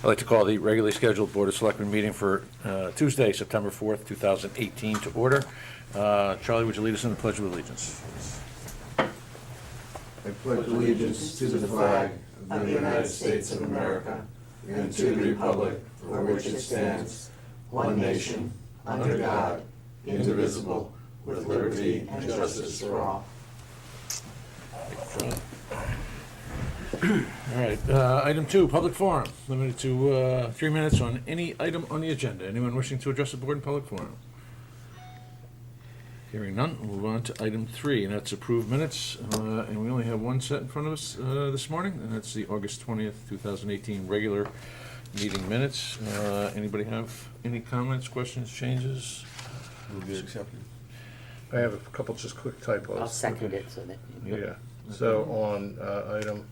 I'd like to call the regularly scheduled Board of Selectmen meeting for Tuesday, September 4th, 2018 to order. Charlie, would you lead us in the Pledge of Allegiance? I pledge allegiance to the flag of the United States of America and to the republic for which it stands, one nation, under God, indivisible, with liberty and justice for all. All right, item 2, public forum, limited to 3 minutes on any item on the agenda. Anyone wishing to address the board in public forum? Hearing none, we'll move on to item 3, and that's approved minutes. And we only have one set in front of us this morning, and that's the August 20th, 2018 regular meeting minutes. Anybody have any comments, questions, changes? Move it accepted. I have a couple just quick typos. I'll second it so that. Yeah, so on item,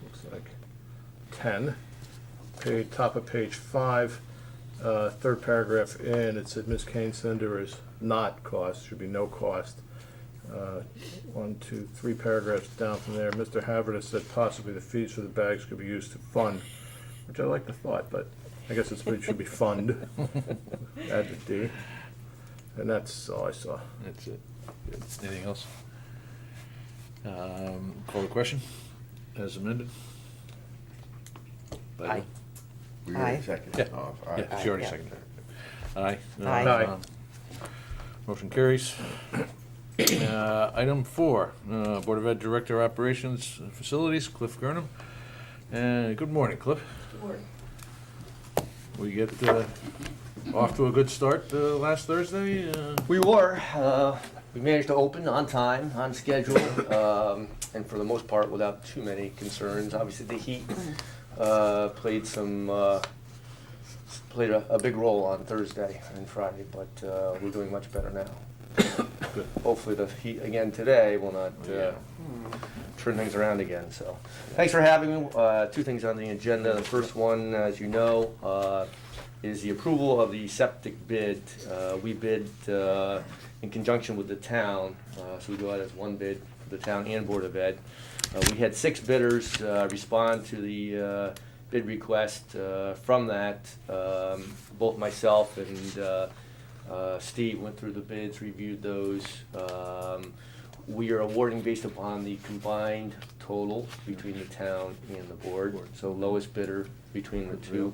looks like 10, top of page 5, third paragraph in, it said Ms. Kane Cinder is not cost, should be no cost. 1, 2, 3 paragraphs down from there, Mr. Havertz said possibly the fees for the bags could be used to fund, which I like the thought, but I guess it should be fund. Add the D. And that's all I saw. That's it. Good. Anything else? Call the question as amended. Aye. We Aye. already seconded. Yeah. Oh, Yeah, aye. she already Yeah. seconded it. Aye. Aye. Aye. Motion carries. Item 4, Board of Ed Director Operations and Facilities, Cliff Gurnham. Good morning, Cliff. Good morning. We get off to a good start last Thursday. We were. We managed to open on time, on schedule, and for the most part without too many concerns. Obviously, the heat played a big role on Thursday and Friday, but we're doing much better now. Good. Hopefully, the heat again today will not turn things around again. So, thanks for having me. 2 things on the agenda. The first one, as you know, is the approval of the septic bid. We bid in conjunction with the town, so we go out as one bid for the town and Board of Ed. We had 6 bidders respond to the bid request. From that, both myself and Steve went through the bids, reviewed those. We are awarding based upon the combined total between the town and the board, so lowest bidder between the two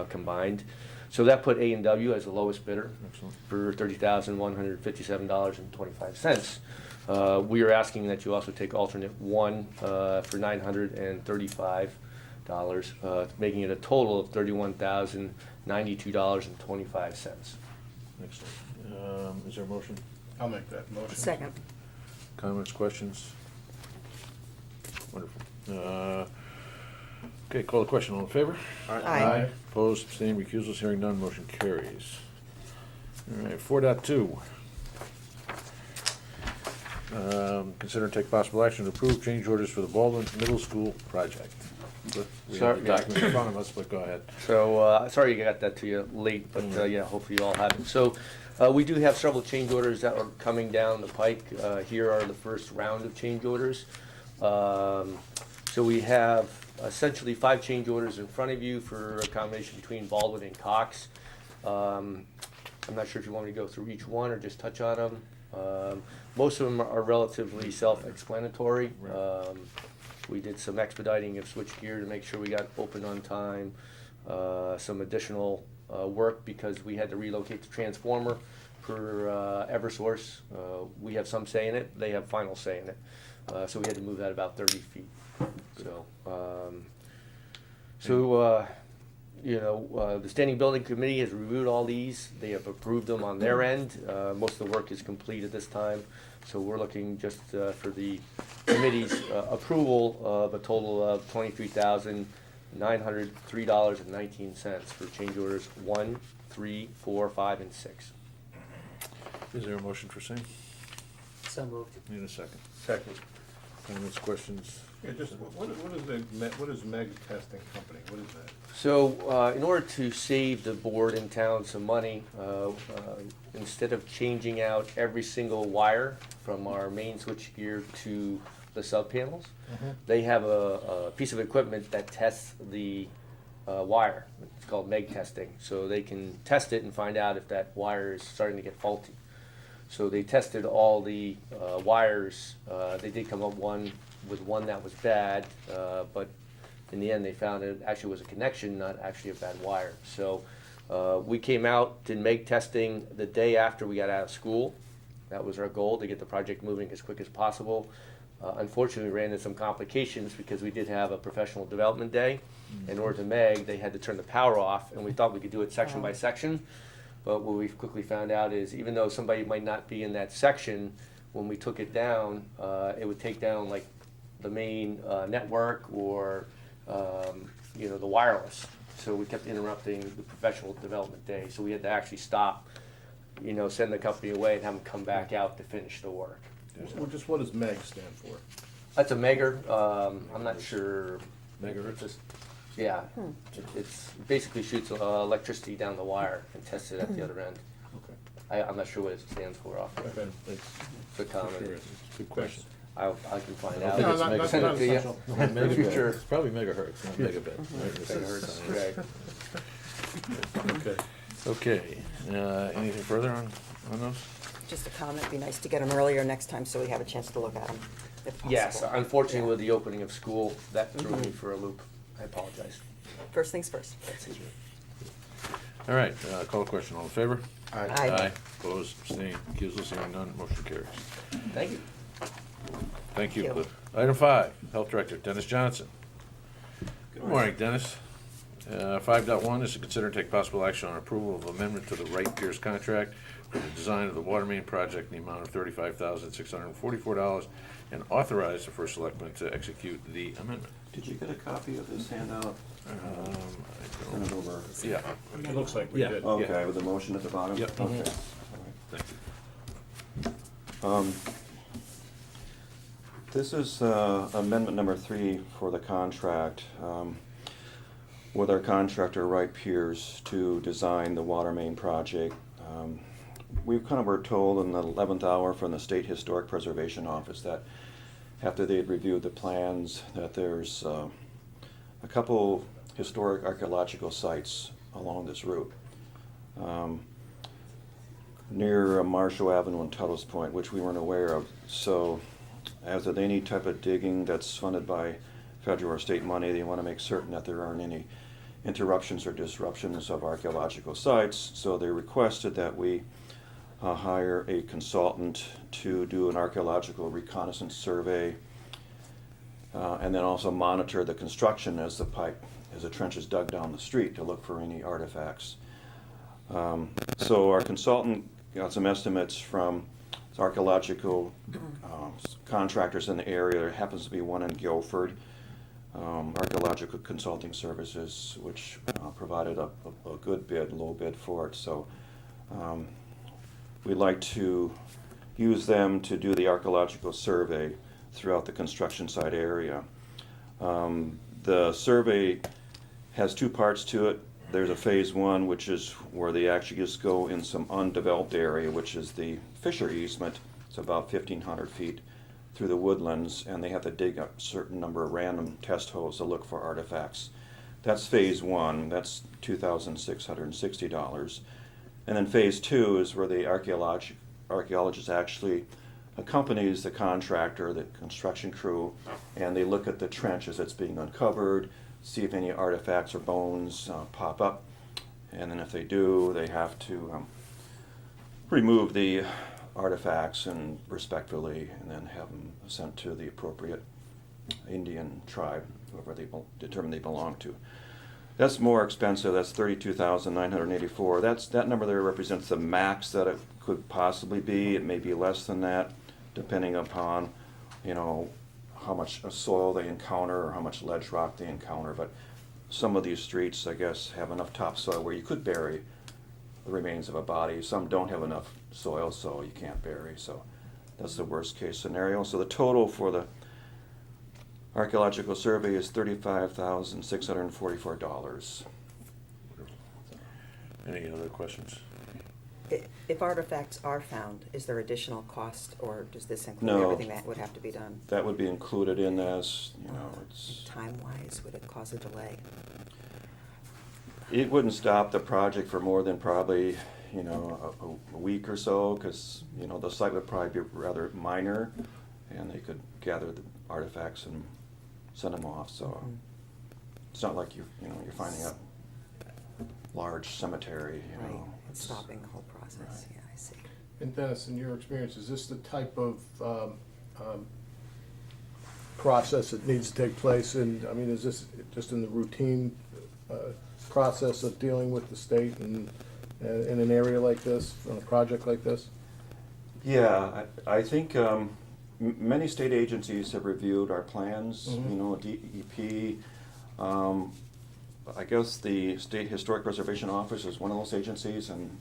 combined. So that put A&W as the lowest bidder Excellent. for $30,157.25. We are asking that you also take alternate 1 for $935, making it a total of $31,092.25. Excellent. Is there a motion? I'll make that motion. Second. Comments, questions? Wonderful. Okay, call the question. All in favor? Aye. Opposed, abstaining, recusals, hearing none, motion carries. All right, 4.2. Consider and take possible action to approve change orders for the Baldwin Middle School project. We have the document in front of us, but go ahead. So, sorry you got that to you late, but yeah, hopefully you all have it. So, we do have several change orders that are coming down the pike. Here are the first round of change orders. So we have essentially 5 change orders in front of you for a combination between Baldwin and Cox. I'm not sure if you want me to go through each one or just touch on them. Most of them are relatively self-explanatory. We did some expediting of switchgear to make sure we got open on time. Some additional work because we had to relocate the transformer for Eversource. We have some say in it, they have final say in it. So we had to move that about 30 feet. So, the Standing Building Committee has reviewed all these. They have approved them on their end. Most of the work is complete at this time. So we're looking just for the committee's approval of a total of $23,903.19 for change orders 1, 3, 4, 5, and 6. Is there a motion for same? So moved. Need a second. Second. Comments, questions? Yeah, just, what is Meg Testing Company? What is that? So, in order to save the board and town some money, instead of changing out every single wire from our main switchgear to the sub panels. They have a piece of equipment that tests the wire. It's called MEG testing. So they can test it and find out if that wire is starting to get faulty. So they tested all the wires. They did come up with one that was bad, but in the end they found it actually was a connection, not actually a bad wire. So we came out, did MEG testing the day after we got out of school. That was our goal, to get the project moving as quick as possible. Unfortunately, we ran into some complications because we did have a professional development day. In order to MEG, they had to turn the power off, and we thought we could do it section by section. But what we quickly found out is, even though somebody might not be in that section, when we took it down, it would take down like the main network or the wireless. So we kept interrupting the professional development day. So we had to actually stop, send the company away and have them come back out to finish the work. Well, just what does MEG stand for? That's a megger. I'm not sure. Megahertz? Yeah, it's basically shoots electricity down the wire and tests it at the other end. Okay. I'm not sure what it stands for off. Okay. It's It's a common. sure is. It's a good question. I can find I out. think it's not- mega- not Send it to you. essential. Megabit. Future. It's probably megahertz, not megabit. Right? This is- Megahertz, right. Okay. Okay, anything further on those? Just a comment, it'd be nice to get them earlier next time so we have a chance to look at them, if possible. Yes, unfortunately, Yeah. with the opening of school, that threw me for a loop. I apologize. First things first. All right, call a question, all in favor? Aye. Opposed, abstained, recusals, hearing none, motion carries. Thank you. Thank you, Thank you. Cliff. Item 5, Health Director Dennis Johnson. Good morning, Dennis. 5.1 is to consider and take possible action on approval of amendment to the Wright Pierce contract for the design of the water main project in the amount of $35,644 and authorize the first selectman to execute the amendment. Did you get a copy of this handout? I Turn it over. don't- Yeah, It looks like we Yeah. did. Okay, with the motion at the bottom? Yep. Okay. Mhm. thank you. All right. This is amendment number 3 for the contract with our contractor Wright Pierce to design the water main project. We kind of were told in the 11th hour from the State Historic Preservation Office that after they had reviewed the plans, that there's a couple historic archaeological sites along this route. Near Marshall Avenue and Tuttle's Point, which we weren't aware of. So as with any type of digging that's funded by federal or state money, they want to make certain that there aren't any interruptions or disruptions of archaeological sites. So they requested that we hire a consultant to do an archaeological reconnaissance survey and then also monitor the construction as the trench is dug down the street to look for any artifacts. So our consultant got some estimates from archaeological contractors in the area. There happens to be one in Guilford, Archaeological Consulting Services, which provided a good bid, low bid for it. So we'd like to use them to do the archaeological survey throughout the construction site area. The survey has 2 parts to it. There's a phase 1, which is where they actually just go in some undeveloped area, which is the Fisher easement. It's about 1,500 feet through the woodlands, and they have to dig a certain number of random test holes to look for artifacts. That's phase 1. That's $2,660. And then phase 2 is where the archaeologist actually accompanies the contractor, the construction crew, and they look at the trench as it's being uncovered, see if any artifacts or bones pop up, and then if they do, they have to remove the artifacts and respectfully, and then have them sent to the appropriate Indian tribe, whoever they determine they belong to. That's more expensive. That's $32,984. That number there represents the max that it could possibly be. It may be less than that, depending upon, how much soil they encounter or how much ledge rock they encounter. But some of these streets, I guess, have enough topsoil where you could bury the remains of a body. Some don't have enough soil, so you can't bury. So that's the worst case scenario. So the total for the archaeological survey is $35,644. Any other questions? If artifacts are found, is there additional cost, or does this include No. everything that would have to be done? That would be included in as, it's, Time-wise, would it cause a delay? it wouldn't stop the project for more than probably, a week or so, because, the site would probably be rather minor, and they could gather the artifacts and send them off, so Mhm. it's not like you're finding a large cemetery, Right, It's it's stopping the whole process, Right. yeah, I see. And Dennis, in your experience, is this the type of process that needs to take place? And, I mean, is this just in the routine process of dealing with the state and in an area like this, on a project like this? Yeah, I think many state agencies have reviewed our plans, Mhm. DEP. I guess the State Historic Preservation Office is one of those agencies, and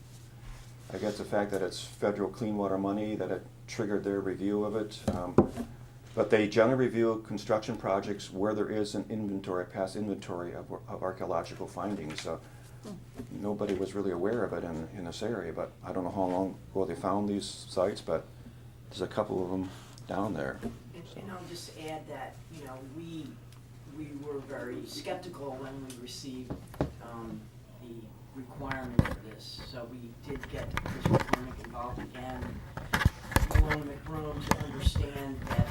I guess the fact that it's federal clean water money, that it triggered their review of it. But they generally review construction projects where there is an inventory, past inventory of archaeological findings. Nobody was really aware of it in this area, but I don't know how long ago they found these sites, but there's a couple of them down there. And I'll just add that, we were very skeptical when we received the requirement for this. So we did get Chris McCormick involved again, Malone McBroom, to understand that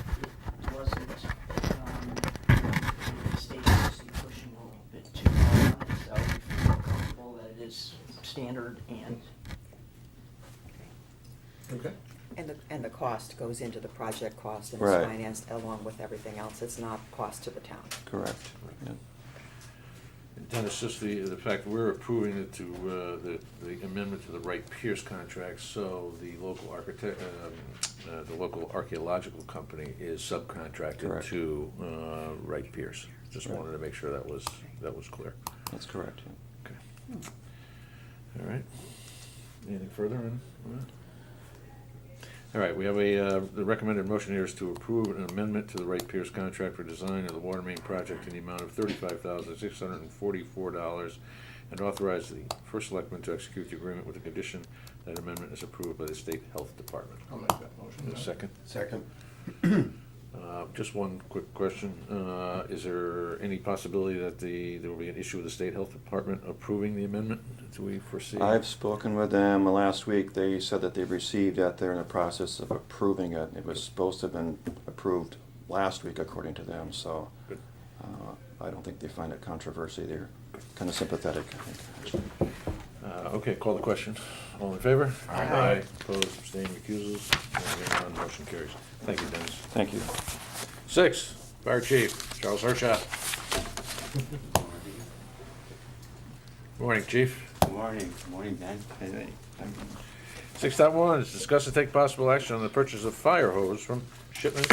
it wasn't, the state was pushing a little bit too hard on it. So we feel comfortable that it is standard and Okay. And the cost goes into the project cost and Right. is financed along with everything else, it's not cost to the town. Correct. Yeah. Dennis, just the fact we're approving it to, the amendment to the Wright Pierce contract, so the local architect, the local archaeological company is subcontracted Correct. to Wright Pierce. Just Right. wanted to make sure that was clear. That's correct. Yeah. Okay. All right. Anything further on that? All right, we have the recommended motion here is to approve an amendment to the Wright Pierce contract for design of the water main project in the amount of $35,644 and authorize the first selectman to execute the agreement with the condition that amendment is approved by the State Health Department. I'll make that motion. A second? Second. Just one quick question. Is there any possibility that there will be an issue with the State Health Department approving the amendment? Do we foresee? I've spoken with them last week. They said that they've received that. They're in the process of approving it. It was supposed to have been approved last week, according to them, so Good. I don't think they find it controversy. They're kind of sympathetic, I think, actually. Okay, call the question. All in favor? Aye. Opposed, abstained, recusals, hearing none, motion carries. Thank you, Dennis. Thank you. 6, Fire Chief Charles Hirschat. Morning, Chief. Good morning, Ben. 6.1 is discuss and take possible action on the purchase of fire hose from Shipman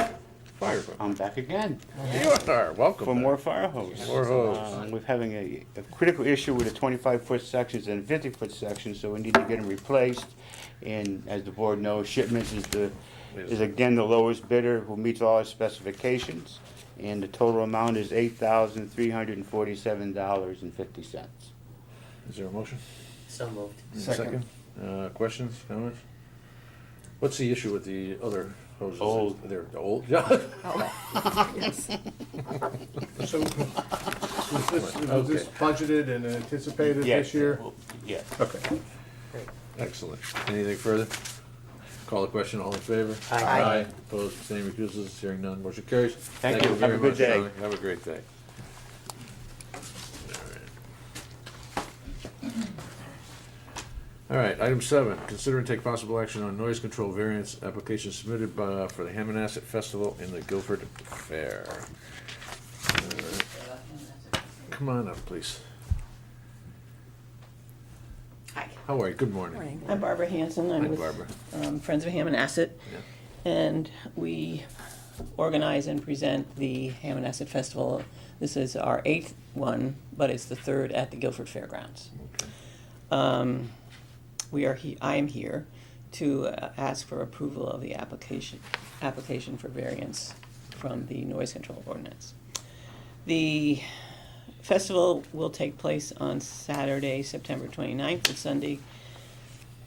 Fire Equipment. I'm back again You are, welcome. for back. more fire hose. More hose. We're having a critical issue with the 25-foot sections and 50-foot sections, so we need to get them replaced. And as the board knows, Shipments is again the lowest bidder who meets all our specifications. And the total amount is $8,347.50. Is there a motion? So moved. Second. Questions, comments? What's the issue with the other hoses? Old. They're old? Oh, yes. So, was this budgeted and anticipated this year? Yeah. Okay. Great. Excellent. Anything further? Call the question, all in favor? Aye. Opposed, abstaining, recusals, hearing none, motion carries. Thank you. Have very a good much, day. Charlie. Have a great day. All right, item 7, consider and take possible action on noise control variance application submitted for the Hammonasset Festival in the Guilford Fair. Come on up, please. Hi, How are you? Good morning. Morning. I'm Barbara Hanson. Hi, I'm with Barbara. Friends of Hammonasset. Yeah. And we organize and present the Hammonasset Festival. This is our 8th one, but it's the 3rd at the Guilford Fairgrounds. Okay. I am here to ask for approval of the application for variance from the noise control ordinance. The festival will take place on Saturday, September 29th, and Sunday,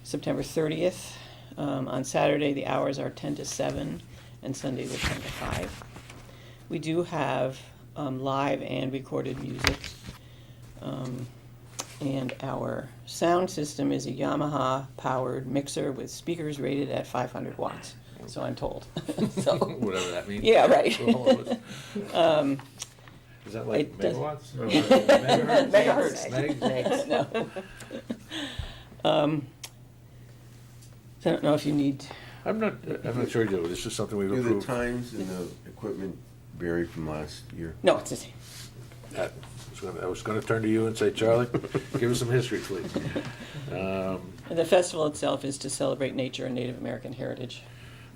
September 30th. On Saturday, the hours are 10 to 7, and Sunday, they're 10 to 5. We do have live and recorded music. And our sound system is a Yamaha-powered mixer with speakers rated at 500 watts, so I'm told. So, Whatever that means. yeah, right. Is that like It does- megawatts? Megahertz. Meg? No. So I don't know if you need, I'm not sure you do. This is something we've Do the approved. times and the equipment vary from last year? no, it's the same. I was gonna turn to you and say, Charlie, give us some history, please. The festival itself is to celebrate nature and Native American heritage.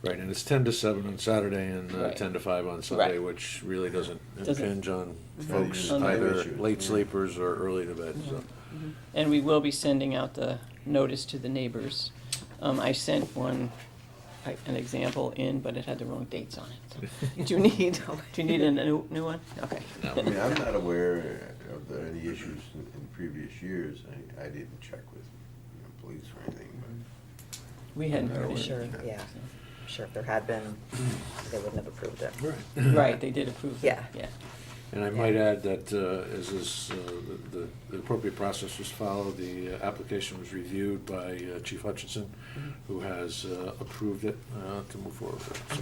Right, and it's 10 to 7 on Saturday and Right. 10 to 5 on Sunday, Right. which really doesn't Doesn't- impinge on folks, even either issues, late yeah. sleepers or early to bed, so. And we will be sending out the notice to the neighbors. I sent an example in, but it had the wrong dates on it. Do you need a new one? Okay. I mean, I'm not aware of any issues in previous years. I didn't check with police or anything, but. We hadn't heard I'm it. sure, yeah. I'm sure if there had been, they wouldn't have approved it. Right, they did approve it. Yeah. Yeah. And I might add that as is, the appropriate process was followed, the application was reviewed by Chief Hutchinson, who has approved it to move forward with it.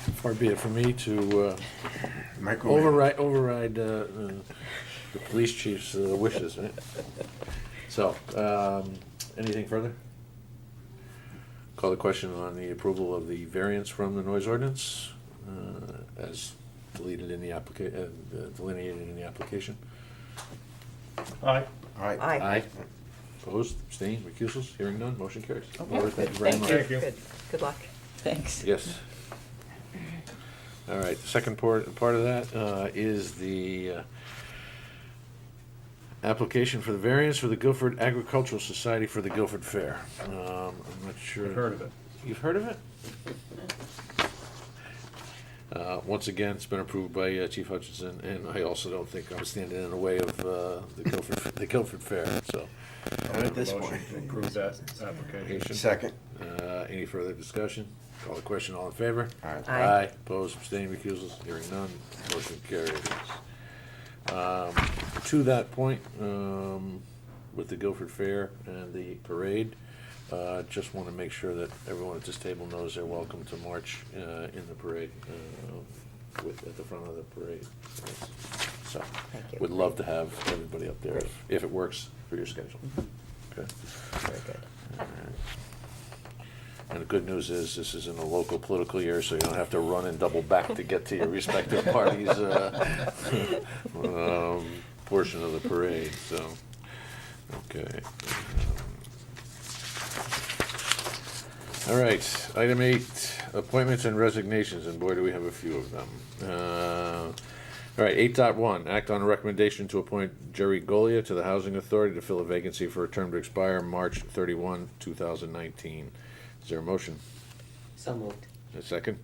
So far be it for me to override the police chief's wishes, right? So, anything further? Call the question on the approval of the variance from the noise ordinance as deleted in the delineated in the application. Aye. All right. Aye. Opposed, abstained, recusals, hearing none, motion carries. Okay, Laura, thank you very Thank much. you. Thank you. Good luck. Thanks. Yes. All right, the second part of that is the application for the variance for the Guilford Agricultural Society for the Guilford Fair. I'm not sure. I've heard of it. You've heard of it? Once again, it's been approved by Chief Hutchinson, and I also don't think I'm standing in the way of the Guilford Fair, so. At this Motion point. to approve that application. Second. Any further discussion? Call the question, all in favor? Aye. Aye. Opposed, abstained, recusals, hearing none, motion carries. To that point, with the Guilford Fair and the parade, just want to make sure that everyone at this table knows they're welcome to march in the parade, at the front of the parade. So, Thank you. would love to have everybody up there if it works for your schedule. Okay. Very good. And the good news is, this isn't a local political year, so you don't have to run and double back to get to your respective parties' portion of the parade, so, okay. All right, item 8, appointments and resignations, and boy, do we have a few of them. All right, 8.1, act on a recommendation to appoint Jerry Golia to the Housing Authority to fill a vacancy for a term to expire March 31, 2019. Is there a motion? So moved. A second?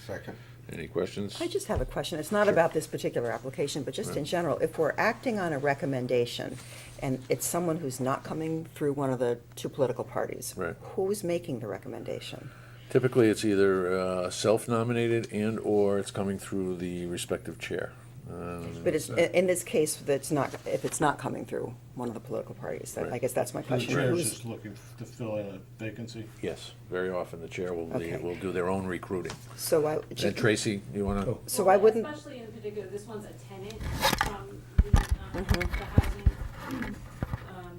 Second. Any questions? I just have a question. It's not about this particular application, but just in general, if we're acting on a recommendation and it's someone who's not coming through one of the two political parties, Right. who's making the recommendation? Typically, it's either self-nominated and/or it's coming through the respective chair. But it's, in this case, that's not, if it's not coming through one of the political parties, then I Right. guess that's my The question. chair's Who's- just looking to fill in a vacancy. Yes, very often the chair will Okay. do their own recruiting. So I, And Tracy, you want to? so I wouldn't, Especially in particular, this one's a tenant from the housing.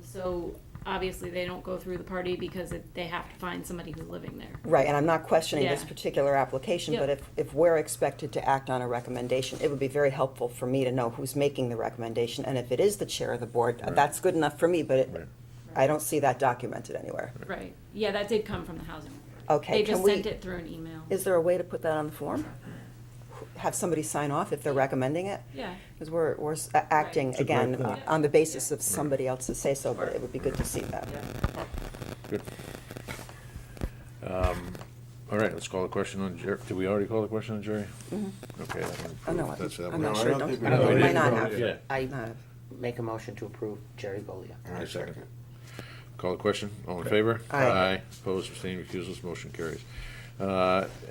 So obviously, they don't go through the party because they have to find somebody who's living there. right, and I'm not questioning this Yeah. particular application, but Yep. if we're expected to act on a recommendation, it would be very helpful for me to know who's making the recommendation, and if it is the chair of the board, Right. that's good enough for me, but Right. I don't see that documented anywhere. Right, yeah, that did come from the housing. Okay, They can just we- sent it through an email. Is there a way to put that on the form? Have somebody sign off if they're recommending it? Yeah, Because we're acting, It's a great again, point. on the basis of somebody else's say-so, but it would be good to see that. yeah. Good. All right, let's call the question on Jerry. Did we already call the question on Jerry? Okay. that one Oh, no, approved. That's that I'm one. not No, I sure. don't Don't- think we I don't- voted. we might not Yeah. have. Yeah. I Not have. make a motion to approve Jerry Golia. All right, second. Call the question, all in favor? Aye. Opposed, abstained, recusals, motion carries.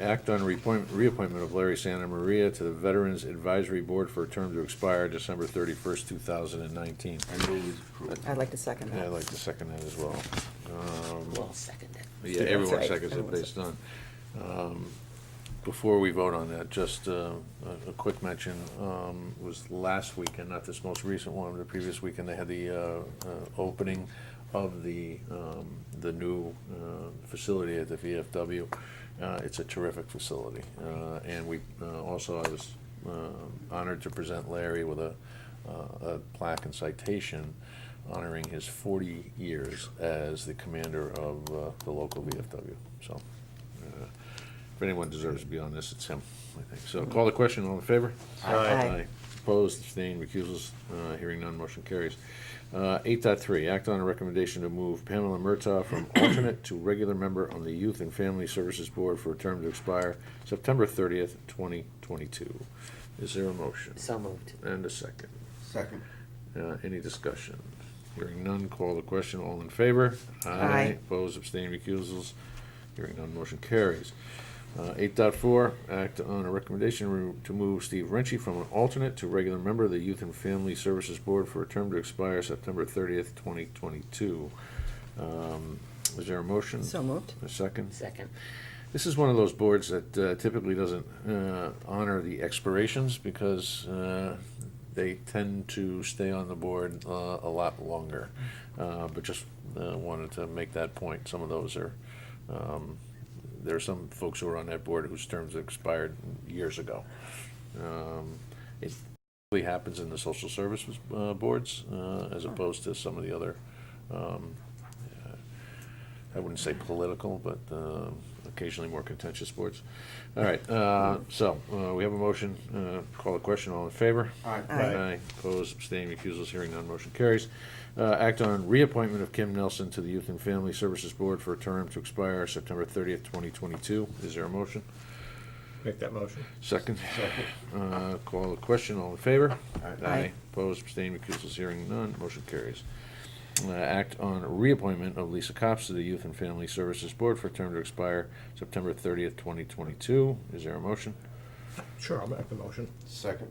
Act on reappointment of Larry Santa Maria to the Veterans Advisory Board for a term to expire December 31st, 2019. I move his approval. I'd like to second Yeah, I'd that. like to second that as well. Well, seconded. Yeah, everyone That's right. seconds it Everyone based on. Before we vote on that, just a quick mention, was last weekend, not this most recent one, the previous weekend, they had the opening of the new facility at the VFW. It's a terrific facility. And we, also, I was honored to present Larry with a plaque and citation honoring his 40 years as the commander of the local VFW. So, if anyone deserves to be on this, it's him, I think. So call the question, all in favor? Aye. Opposed, abstained, recusals, hearing none, motion carries. 8.3, act on a recommendation to move Pamela Murtaugh from alternate to regular member on the Youth and Family Services Board for a term to expire September 30th, 2022. Is there a motion? So moved. And a second. Second. Any discussion? Hearing none, call the question, all in favor? Aye. Opposed, abstained, recusals, hearing none, motion carries. 8.4, act on a recommendation to move Steve Renchie from an alternate to regular member of the Youth and Family Services Board for a term to expire September 30th, 2022. Is there a motion? So moved. A second? Second. This is one of those boards that typically doesn't honor the expirations because they tend to stay on the board a lot longer. But just wanted to make that point. Some of those are, there are some folks who are on that board whose terms expired years ago. It really happens in the social services boards as opposed to some of the other, I wouldn't say political, but occasionally more contentious boards. All right, so we have a motion. Call the question. All in favor? Aye. Aye. Opposed, abstaining, recusals, hearing none, motion carries. Act on reappointment of Kim Nelson to the Youth and Family Services Board for a term to expire September 30th, 2022. Is there a motion? Make that motion. Second? Call the question. All in favor? Aye. Opposed, abstaining, recusals, hearing none, motion carries. Act on reappointment of Lisa Cops to the Youth and Family Services Board for a term to expire September 30th, 2022. Is there a motion? Sure, I'll make the motion. Second.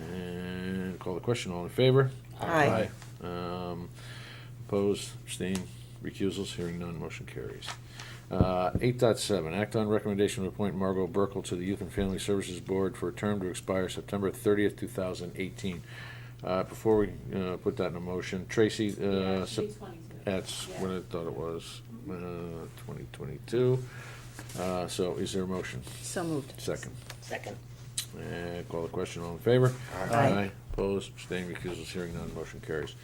And call the question. All in favor? Aye. Opposed, abstained, recusals, hearing none, motion carries. 8.7, act on recommendation to appoint Margot Burkle to the Youth and Family Services Board for a term to expire September 30th, 2018. Before we put that in a motion, Tracy, that's what I thought it was, 2022. So is there a motion? So moved. Second. Second. And call the question, all in favor? Aye. Opposed, abstained, recusals, hearing none, motion carries.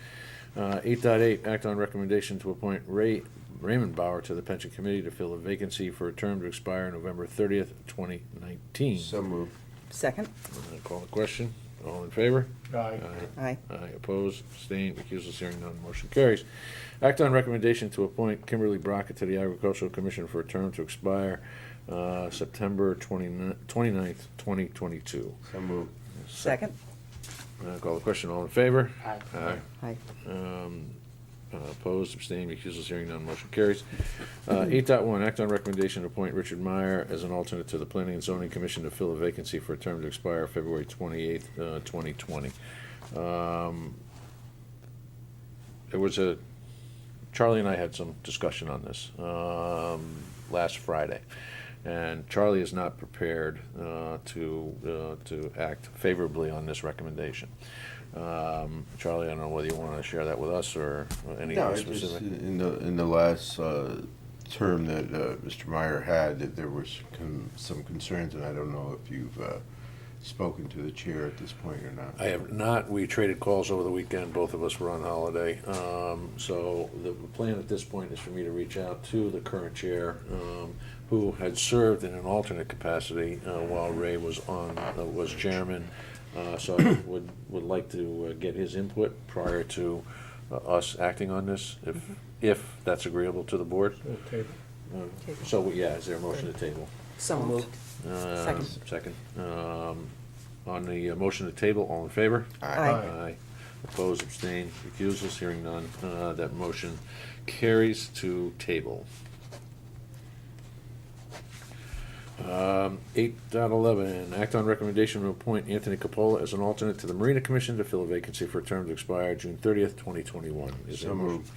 8.8, act on recommendation to appoint Raymond Bauer to the Pension Committee to fill a vacancy for a term to expire November 30th, 2019. So moved. Second. Call the question, all in favor? Aye. Aye. Aye, opposed, abstained, recusals, hearing none, motion carries. Act on recommendation to appoint Kimberly Brockett to the Agricultural Commission for a term to expire September 29th, 2022. So moved. Second. Call the question, all in favor? Aye. Aye. Aye. Opposed, abstained, recusals, hearing none, motion carries. 8.1, act on recommendation to appoint Richard Meyer as an alternate to the Planning and Zoning Commission to fill a vacancy for a term to expire February 28th, 2020. Charlie and I had some discussion on this last Friday, and Charlie is not prepared to act favorably on this recommendation. Charlie, I don't know whether you want to share that with us or any No, other it's just specific. in the last term that Mr. Meyer had, that there was some concerns, and I don't know if you've spoken to the chair at this point or not. I have not. We traded calls over the weekend. Both of us were on holiday. So the plan at this point is for me to reach out to the current chair, who had served in an alternate capacity while Ray was chairman. So I would like to get his input prior to us acting on this, if that's agreeable to the board. Table. So, yeah, is there a motion to table? So moved. Second. Second. On the motion to table, all in favor? Aye. Aye. Opposed, abstained, recusals, hearing none. That motion carries to table. 8.11, act on recommendation to appoint Anthony Capola as an alternate to the Marina Commission to fill a vacancy for a term to expire June 30th, 2021. Is there a So motion? moved.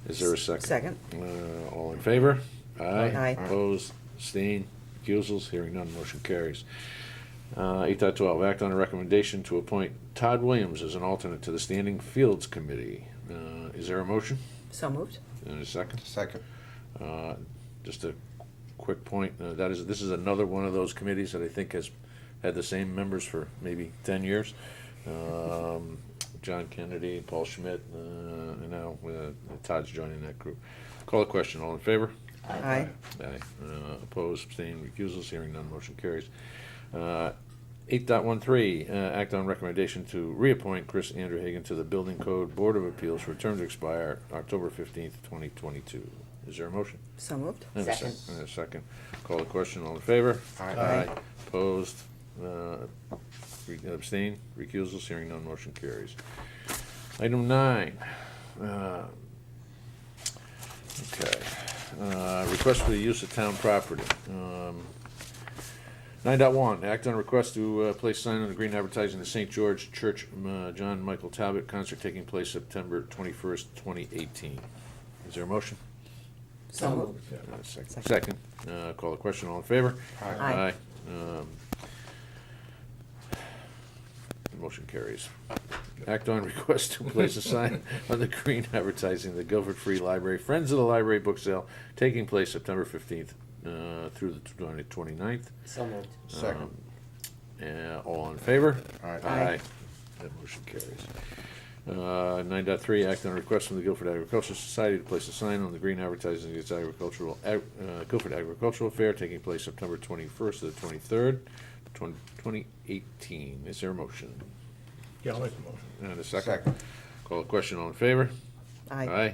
Is there a second? Second. All in favor? Aye. Opposed, abstained, recusals, hearing none, motion carries. 8.12, act on a recommendation to appoint Todd Williams as an alternate to the Standing Fields Committee. Is there a motion? So moved. And a second? Second. Just a quick point, this is another one of those committees that I think has had the same members for maybe 10 years. John Kennedy, Paul Schmidt, and now Todd's joining that group. Call a question, all in favor? Aye. Aye. Opposed, abstained, recusals, hearing none, motion carries. 8.13, act on recommendation to reappoint Chris Anderhagen to the Building Code Board of Appeals for a term to expire October 15th, 2022. Is there a motion? So moved. And a Second. And a second. Call the question, all in favor? Aye. Opposed, abstained, recusals, hearing none, motion carries. Item 9. Okay. Request for the use of town property. 9.1, act on request to place sign on the green advertising the St. George Church John Michael Talbot concert taking place September 21st, 2018. Is there a motion? So moved. Second. Second. Call the question, all in favor? Aye. Motion carries. Act on request to place a sign on the green advertising the Guilford Free Library Friends of the Library book sale taking place September 15th through the 29th. So moved. Second. All in favor? Aye. That motion carries. 9.3, act on a request from the Guilford Agricultural Society to place a sign on the green advertising its Guilford Agricultural Fair taking place September 21st to the 23rd, 2018. Is there a motion? Yeah, I'll make the motion. And a second? Second. Call a question, all in favor? Aye.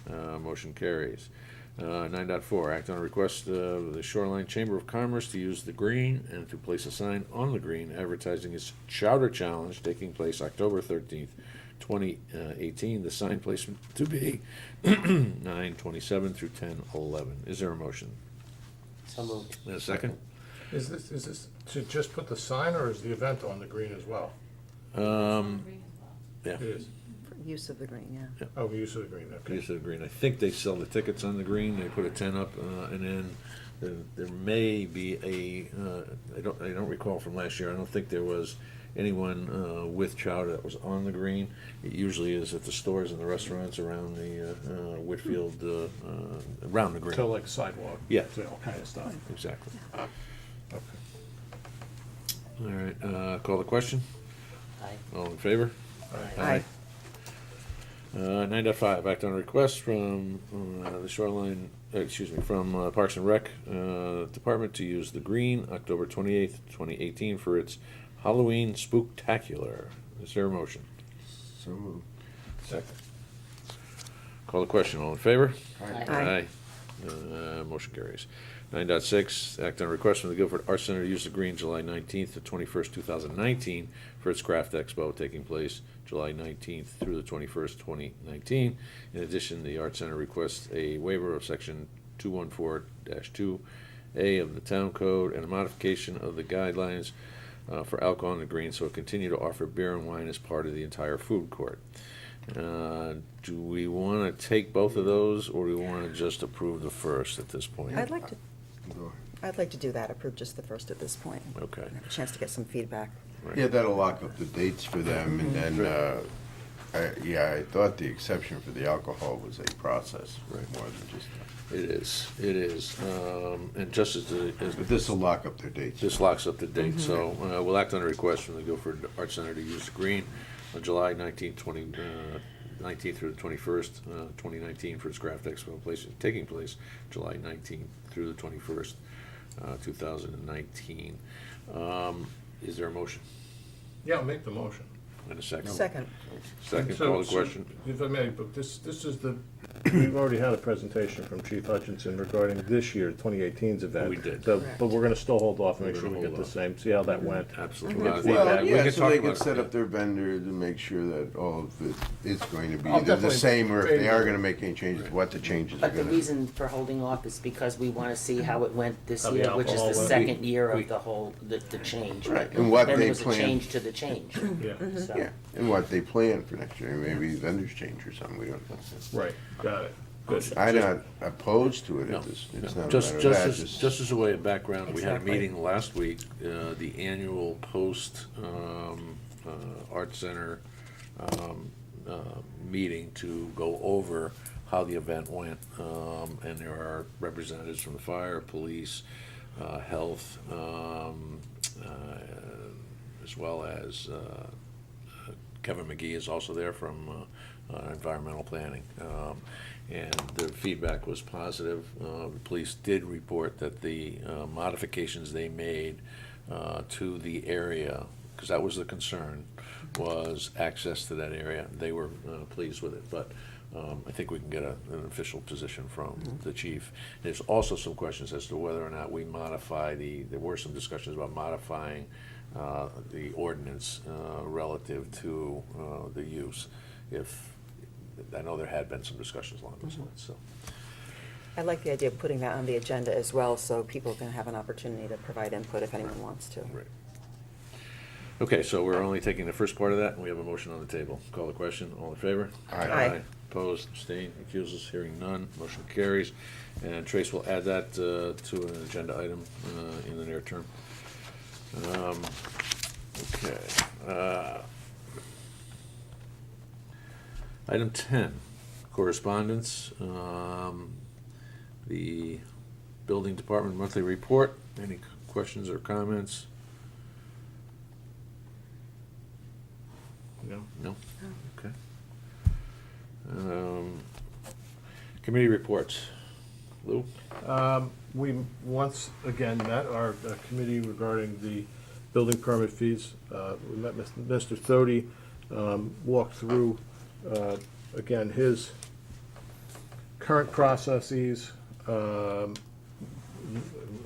Motion carries. 9.4, act on a request of the Shoreline Chamber of Commerce to use the green and to place a sign on the green advertising its Chowder Challenge taking place October 13th, 2018. The sign placement to be 9/27 through 10/11. Is there a motion? So moved. And a second? Is this to just put the sign, or is the event on the green as well? Yeah. It is. For use of the green, yeah. Oh, use of the green, okay. Use of the green. I think they sell the tickets on the green. They put a tent up, and then there may be I don't recall from last year. I don't think there was anyone with chowder that was on the green. It usually is at the stores and the restaurants around the Whitfield, around the green. So like sidewalk. Yeah. Sale kind of stuff. Exactly. Okay. All right. Call the question. Aye. All in favor? Aye. 9.5, act on a request from the Shoreline, from Parks and Rec Department to use the green October 28th, 2018 for its Halloween Spooktacular. Is there a motion? So moved. Second. Call the question, all in favor? Aye. Motion carries. 9.6, act on a request from the Guilford Arts Center to use the green July 19th to 21st, 2019 for its Craft Expo taking place July 19th through the 21st, 2019. In addition, the Arts Center requests a waiver of section 214-2A of the Town Code and a modification of the guidelines for alcohol in the green so it continue to offer beer and wine as part of the entire food court. Do we want to take both of those, or do we want to just approve the first at this point? I'd like to Go do that, approve just the first at this point. Okay. Have a chance to get some feedback. Right. Yeah, that'll lock up the dates for them, and then, I thought the exception for the alcohol was a process, Right. more than just, It is, and just as but this will lock up their dates. this locks up the date, so we'll act on a request from the Guilford Arts Center to use the green on July 19th through the 21st, 2019 for its Craft Expo taking place July 19th through the 21st, 2019. Is there a motion? Yeah, I'll make the motion. And a second? Second. Second, So- call the so, question. If I may, but this is the, we've already had a presentation from Chief Hutchinson regarding this year, 2018's event. We did. So- Correct. But we're gonna still hold off and make We're sure gonna we get hold the off. same, see how that went. Absolutely. Get Well, feedback. we Yeah, can so talk they about can set that. up their vendor to make sure that all of it is going to be I'll either the definitely same, or if they are favor- gonna make any changes, what the changes are But the gonna be. reason for holding off is because we wanna see how it went this How the year, which is alcohol the went. second year We- of the whole, the change. Right, and what Then they there was a plan. change to the change, Yeah, so. Yeah, and what they plan for next year, maybe vendors change or something, we don't know. right, got it. Good. I'm not opposed to it, No, it's no. not a Just, matter of just that, as, just as a way of background, we had a Exactly. meeting last week, the annual post, Art Center, meeting to go over how the event went. And there are representatives from the fire, police, health, as well as, Kevin McGee is also there from environmental planning. And the feedback was positive. The police did report that the modifications they made to the area, because that was the concern, was access to that area. They were pleased with it, but I think we can get an official position from the chief. There's also some questions as to whether or not we modify there were some discussions about modifying the ordinance relative to the use. I know there had been some discussions along those lines, so. I like the idea of putting that on the agenda as well, so people can have an opportunity to provide input if anyone wants to. Right. Okay, so we're only taking the first part of that, and we have a motion on the table. Call the question, all in favor? Aye. Aye. Opposed, abstained, recusals, hearing none, motion carries. And Trace will add that to an agenda item in the near term. Okay. Item 10, correspondence. The building department monthly report. Any questions or comments? No. No? Okay. Committee reports. Lou? We once again met our committee regarding the building permit fees. We met Mr. Thody, walked through, again, his current processes,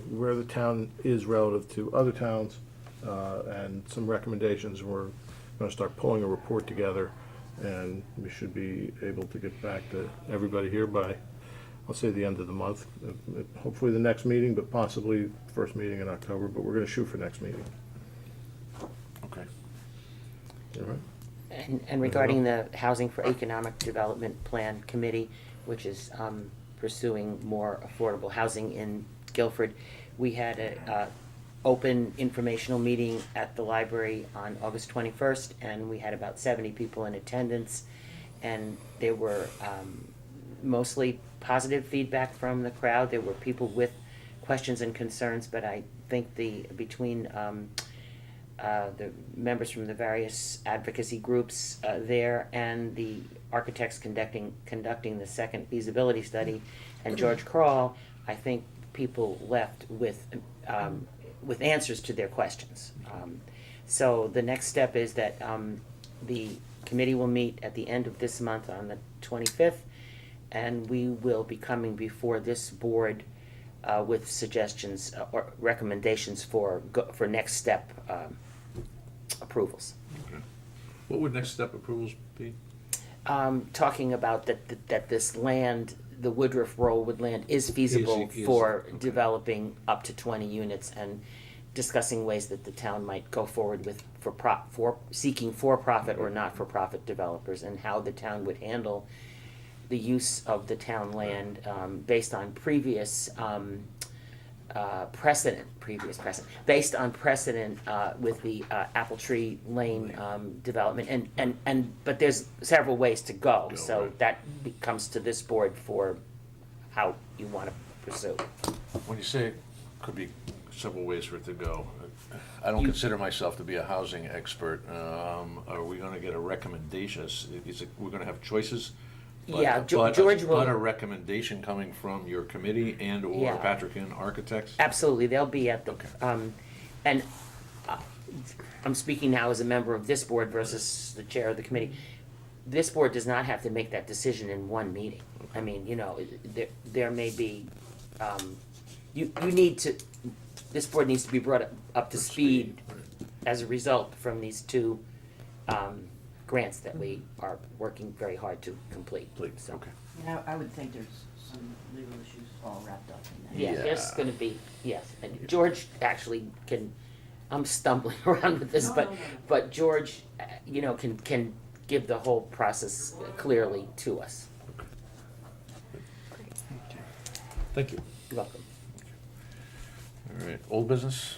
where the town is relative to other towns, and some recommendations. We're gonna start pulling a report together, and we should be able to get back to everybody here by, I'll say, the end of the month. Hopefully the next meeting, but possibly first meeting in October, but we're gonna shoot for next meeting. Okay. All right? And regarding the Housing for Economic Development Plan Committee, which is pursuing more affordable housing in Guilford, we had a open informational meeting at the library on August 21st, and we had about 70 people in attendance, and there were mostly positive feedback from the crowd. There were people with questions and concerns, but I think between the members from the various advocacy groups there and the architects conducting the second feasibility study and George Kroll, I think people left with answers to their questions. So the next step is that the committee will meet at the end of this month on the 25th, and we will be coming before this board with suggestions or recommendations for next step approvals. Okay. What would next step approvals be? Talking about that this land, the Woodruff Rollwood land, is feasible Is- for okay. developing up to 20 units, and discussing ways that the town might go forward with for seeking for-profit or not-for-profit developers, and how the town would handle the use of the town land based on previous precedent based on precedent with the Apple Tree Lane development, but there's several ways to go, so right. that comes to this board for how you want to pursue. When you say it could be several ways for it to go, I don't consider myself to be a housing expert. Are we gonna get a recommendation? We're gonna have choices? But- Yeah, but- George will- But a recommendation coming from your committee and/or Yeah. Patrick and Architects? Absolutely, they'll be at the, Okay. and I'm speaking now as a member of this board versus the chair of the committee. This board does not have to make that decision in one meeting. I mean, you know, there may be, you need to, this board needs to be brought up to speed as a result from these two grants that we are working very hard to complete. So, Okay. And I would think there's some legal issues all wrapped up in that. yeah, there's gonna be, yes, and George actually can, I'm stumbling around with this, No. but George, you know, can give the whole process clearly to us. Thank you. You're welcome. All right, old business?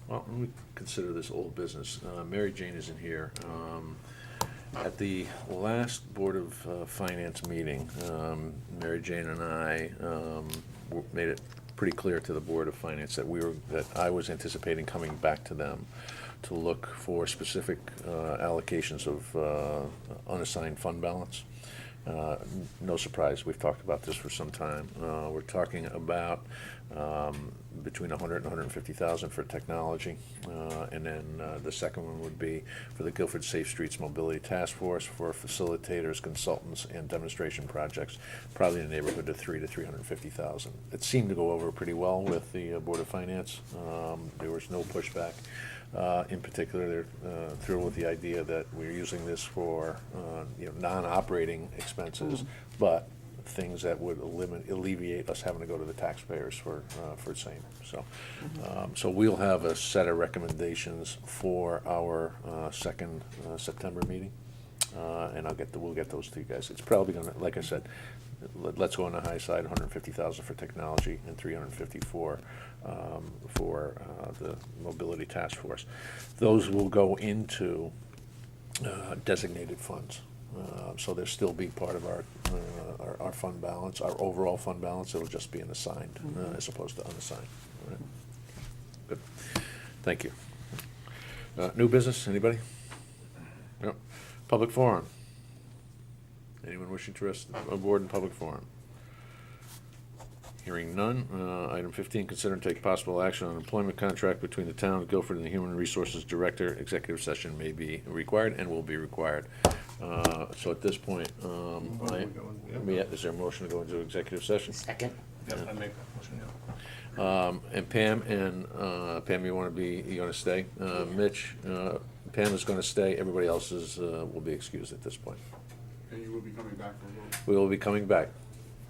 Well, let me consider this old business. Mary Jane isn't here. At the last Board of Finance meeting, Mary Jane and I made it pretty clear to the Board of Finance that I was anticipating coming back to them to look for specific allocations of unassigned fund balance. No surprise, we've talked about this for some time. We're talking about between 100 and 150,000 for technology, and then the second one would be for the Guilford Safe Streets Mobility Task Force for facilitators, consultants, and demonstration projects, probably in the neighborhood of 300 to 350,000. It seemed to go over pretty well with the Board of Finance. There was no pushback. In particular, they're thrilled with the idea that we're using this for non-operating expenses, but things that would alleviate us having to go to the taxpayers for same. So we'll have a set of recommendations for our second September meeting, and we'll get those to you guys. It's probably gonna, like I said, let's go on the high side, 150,000 for technology and 350 for the mobility task force. Those will go into designated funds. So they'll still be part of our fund balance, our overall fund balance. It'll just be an assigned as opposed to unassigned. All right. Good. Thank you. New business, anybody? No. Public forum. Anyone wishing to address the board in public forum? Hearing none. Item 15, consider and take possible action on an employment contract between the town of Guilford and the Human Resources Director. Executive session may be required and will be required. So at this point, is there a motion to go into executive session? Second? Yep, I make that motion, yeah. And Pam, you want to stay? Mitch, Pam is going to stay. Everybody else will be excused at this point. And you will be coming back for a vote? We will be coming back.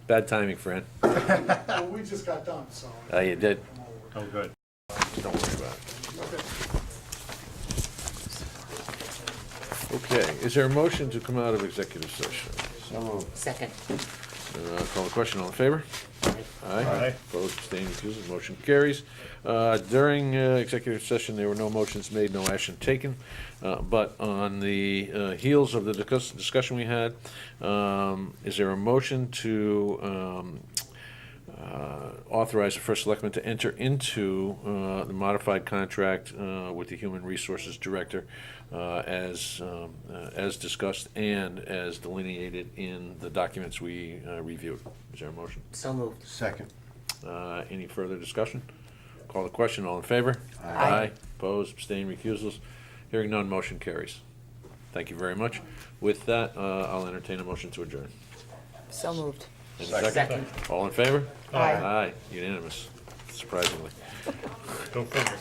Bad timing, Fran. Well, we just got done, so. You did? Oh, good. Don't worry about it. Okay. Okay, is there a motion to come out of executive session? Second. Call the question, all in favor? Aye. Aye. Opposed, abstaining, recused, motion carries. During executive session, there were no motions made, no action taken, but on the heels of the discussion we had, is there a motion to authorize the first selectman to enter into the modified contract with the Human Resources Director as discussed and as delineated in the documents we reviewed? Is there a motion? So moved. Second. Any further discussion? Call the question, all in favor? Aye. Opposed, abstained, recusals? Hearing none, motion carries. Thank you very much. With that, I'll entertain a motion to adjourn. So moved. Any second? Second. All in favor? Aye. Aye, unanimous, surprisingly. Go figure.